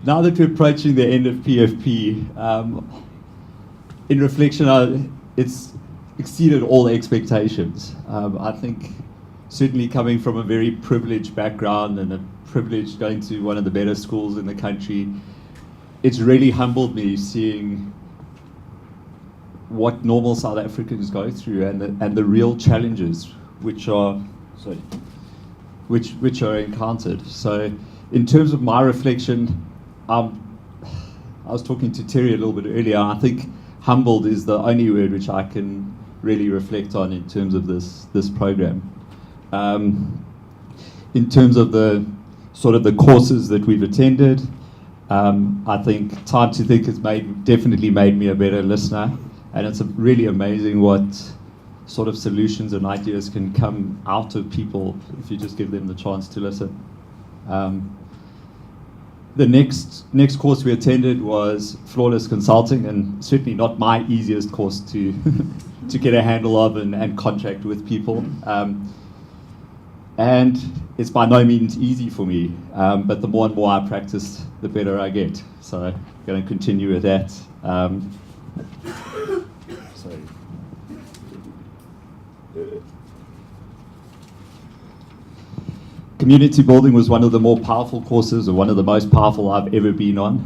Now that we're approaching the end of PFP, in reflection, it's exceeded all expectations. I think certainly coming from a very privileged background and a privilege going to one of the better schools in the country, it's really humbled me seeing what normal South Africans go through and the real challenges which are encountered. So in terms of my reflection, I was talking to Terry a little bit earlier. I think humbled is the only word which I can really reflect on in terms of this program. In terms of the sort of the courses that we've attended, I think Time to Think has definitely made me a better listener, and it's really amazing what sort of solutions and ideas can come out of people if you just give them the chance to listen. The next course we attended was Flawless Consulting, and certainly not my easiest course to to get a handle of and contract with people. And it's by no means easy for me, but the more and more I practice, the better I get. So I'm going to continue with that. Sorry. Community building was one of the more powerful courses, or one of the most powerful I've ever been on.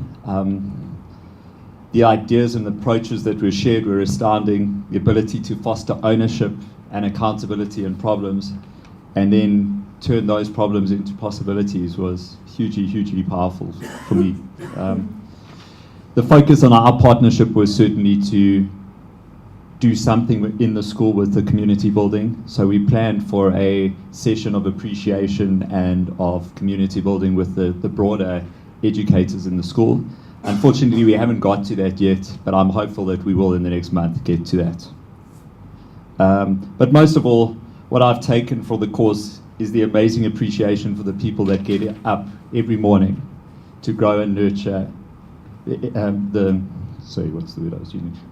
The ideas and approaches that were shared were astounding. The ability to foster ownership and accountability in problems, and then turn those problems into possibilities, was hugely powerful for me. The focus on our partnership was certainly to do something in the school with the community building. So we planned for a session of appreciation and of community building with the broader educators in the school. Unfortunately, we haven't got to that yet, but I'm hopeful that we will in the next month get to that. But most of all, what I've taken for the course is the amazing appreciation for the people that get up every morning to grow and nurture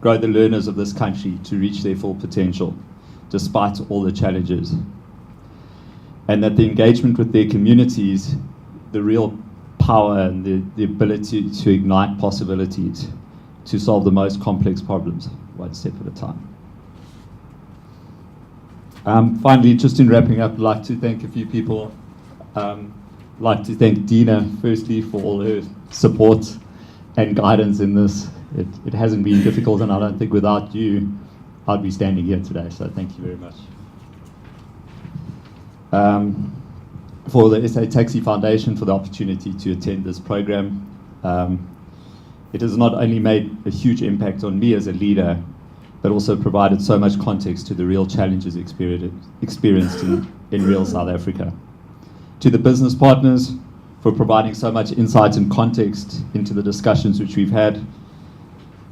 grow the learners of this country to reach their full potential, despite all the challenges. And that the engagement with their communities, the real power and the ability to ignite possibilities to solve the most complex problems, one step at a time. Finally, just in wrapping up, I'd like to thank a few people. I'd like to thank Dina, firstly, for all her support and guidance in this. It hasn't been difficult, and I don't think without you, I'd be standing here today, so thank you very much. For the SA Taxi Foundation for the opportunity to attend this program. It has not only made a huge impact on me as a leader, but also provided so much context to the real challenges experienced in real South Africa. To the business partners, for providing so much insight and context into the discussions which we've had.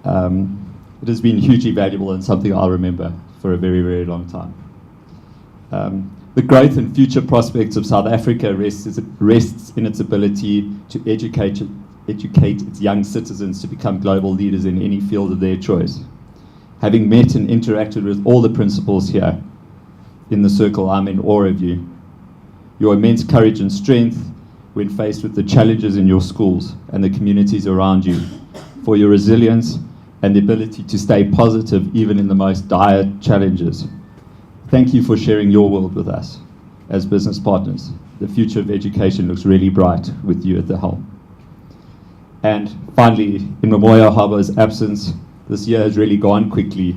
It has been hugely valuable and something I'll remember for a very long time. The growth and future prospects of South Africa rests in its ability to educate its young citizens to become global leaders in any field of their choice. Having met and interacted with all the principals here in the circle, I'm in awe of you. Your immense courage and strength when faced with the challenges in your schools and the communities around you, for your resilience and the ability to stay positive even in the most dire challenges. Thank you for sharing your world with us as business partners. The future of education looks really bright with you at the helm. And finally, in Momoyo Haba's absence, this year has really gone quickly,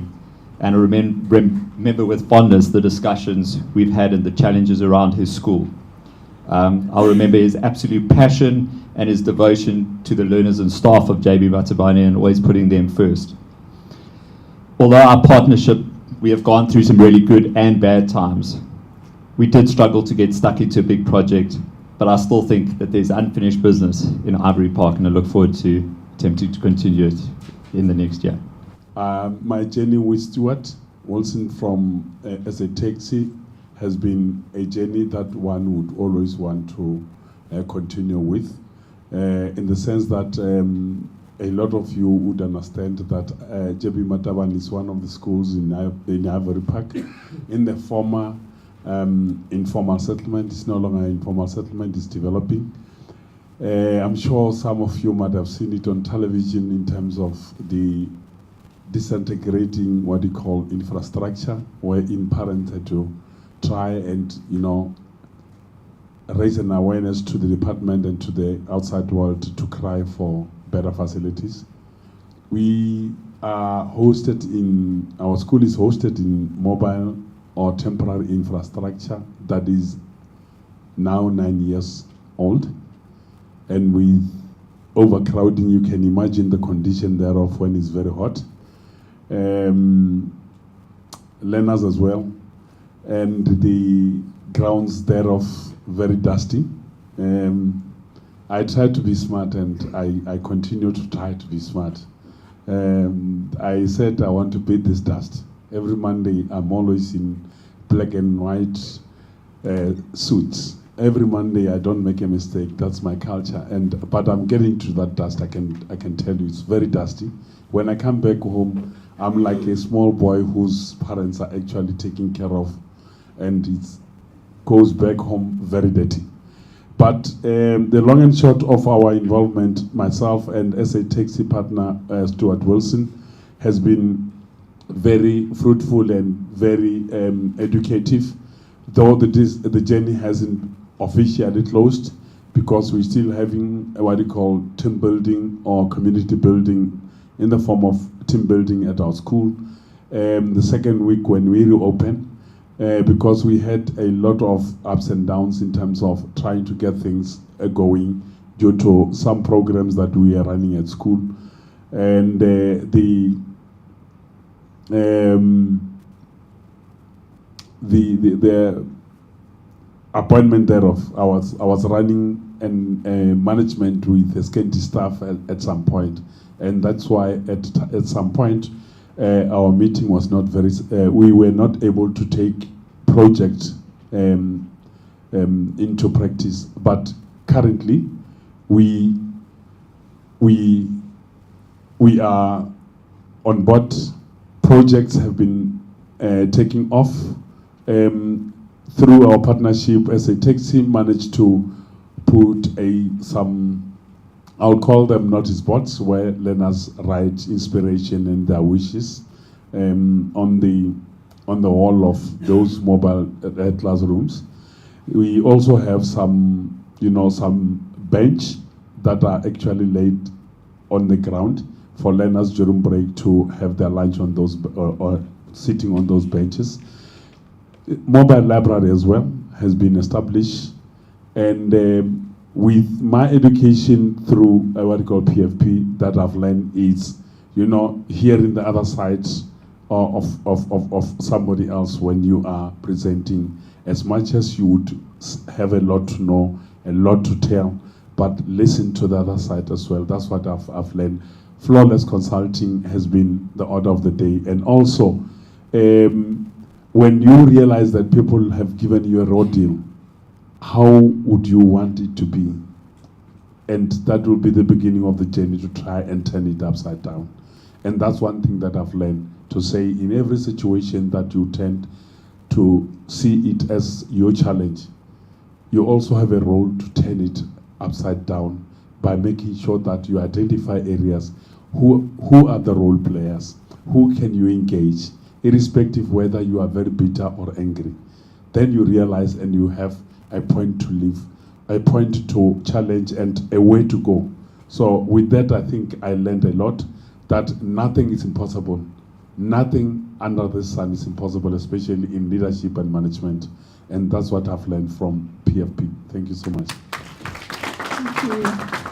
and I remember with fondness the discussions we've had and the challenges around his school. I'll remember his absolute passion and his devotion to the learners and staff of JB Matabane and always putting them first. Although our partnership, we have gone through some really good and bad times. We did struggle to get stuck into a big project, but I still think that there's unfinished business in Ivory Park, and I look forward to attempting to continue it in the next year. My journey with Stuart Wilson from SA Taxi has been a journey that one would always want to continue with, in the sense that a lot of you would understand that JB Matabane is one of the schools in Ivory Park. In the former informal settlement, it's no longer informal settlement, it's developing. I'm sure some of you might have seen it on television in terms of the disintegrating what you call infrastructure, wherein parents had to try and, raise an awareness to the department and to the outside world to cry for better facilities. We are hosted our school is hosted in mobile or temporary infrastructure that is now 9 years old. And with overcrowding, you can imagine the condition thereof when it's very hot. Learners as well. And the grounds thereof very dusty. I try to be smart, and I continue to try to be smart. I said I want to beat this dust. Every Monday, I'm always in black and white suits. Every Monday, I don't make a mistake. That's my culture. But I'm getting to that dust. I can tell you, it's very dusty. When I come back home, I'm like a small boy whose parents are actually taking care of, and it goes back home very dirty. But the long and short of our involvement, myself and as a taxi partner, Stuart Wilson, has been very fruitful and very educative, though the journey hasn't officially closed, because we're still having what you call team building or community building in the form of team building at our school. The second week when we reopen, because we had a lot of ups and downs in terms of trying to get things going due to some programs that we are running at school. And the appointment thereof, I was running and management with a scanty staff at some point, and that's why at some point our meeting was not very. We were not able to take projects into practice. But currently, we are on board. Projects have been taking off. Through our partnership as a taxi, managed to put some, I'll call them notice boards, where learners write inspiration and their wishes on the wall of those mobile classrooms. We also have some bench that are actually laid on the ground for learners during break to have their lunch on those or sitting on those benches. Mobile library as well has been established, and with my education through what we call PFP that I've learned is, hearing the other side of somebody else when you are presenting. As much as you would have a lot to know, a lot to tell, but listen to the other side as well. That's what I've learned. Flawless consulting has been the order of the day, and also when you realize that people have given you a raw deal, how would you want it to be? And that will be the beginning of the journey to try and turn it upside down. And that's one thing that I've learned, to say in every situation that you tend to see it as your challenge, you also have a role to turn it upside down by making sure that you identify areas who are the role players, who can you engage, irrespective whether you are very bitter or angry. Then you realize and you have a point to live, a point to challenge, and a way to go. So with that, I think I learned a lot, that nothing is impossible. Nothing under the sun is impossible, especially in leadership and management. And that's what I've learned from PFP. Thank you so much. Thank you.